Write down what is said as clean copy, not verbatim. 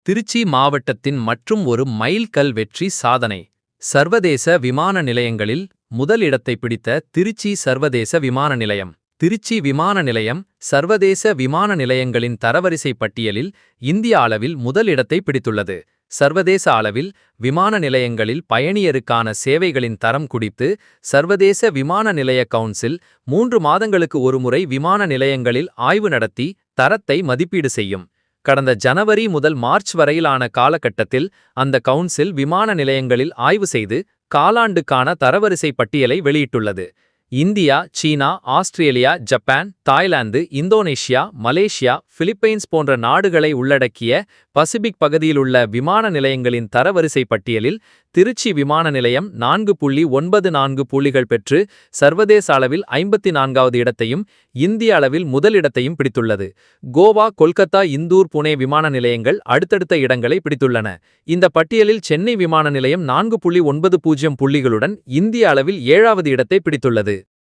திருச்சி மாவட்டத்தின் மற்றும் ஒரு மைல்கல் வெற்றி சாதனை. சர்வதேச விமான நிலையங்களில் முதல் இடத்தை பிடித்த திருச்சி சர்வதேச விமான நிலையம். திருச்சி விமான நிலையம் சர்வதேச விமான நிலையங்களின் தரவரிசை பட்டியலில் இந்திய அளவில் முதல் இடத்தை பிடித்துள்ளது. சர்வதேச அளவில் விமான நிலையங்களில் பயணியருக்கான சேவைகளின் தரம் குறித்து சர்வதேச விமான நிலைய கவுன்சில் 3 மாதங்களுக்கு ஒருமுறை விமான நிலையங்களில் ஆய்வு நடத்தி தரத்தை மதிப்பீடு செய்யும். கடந்த ஜனவரி முதல் மார்ச் வரையிலான காலகட்டத்தில் அந்த கவுன்சில் விமான நிலையங்களில் ஆய்வு செய்து காலாண்டுக்கான தரவரிசை பட்டியலை வெளியிட்டுள்ளது. India, China, Australia, Japan, Thailand, Indonesia, Malaysia, Philippines போன்ற நாடுகளை உள்ளடக்கிய பசிபிக் பகுதியிலுள்ள விமான நிலையங்களின் தரவரிசை பட்டியலில் திருச்சி விமான நிலையம் 4.94 புள்ளிகள் பெற்று சர்வதேச அளவில் 54வது இடத்தையும் இந்திய அளவில் முதல் இடத்தையும் பிடித்துள்ளது. கோவா, கொல்கத்தா, இந்தூர், புனே விமான நிலையங்கள் அடுத்தடுத்த இடங்களை பிடித்துள்ளன. இந்த பட்டியலில் சென்னை விமான நிலையம் 4.90 புள்ளிகளுடன் இந்திய அளவில் 7வது இடத்தை பிடித்துள்ளது.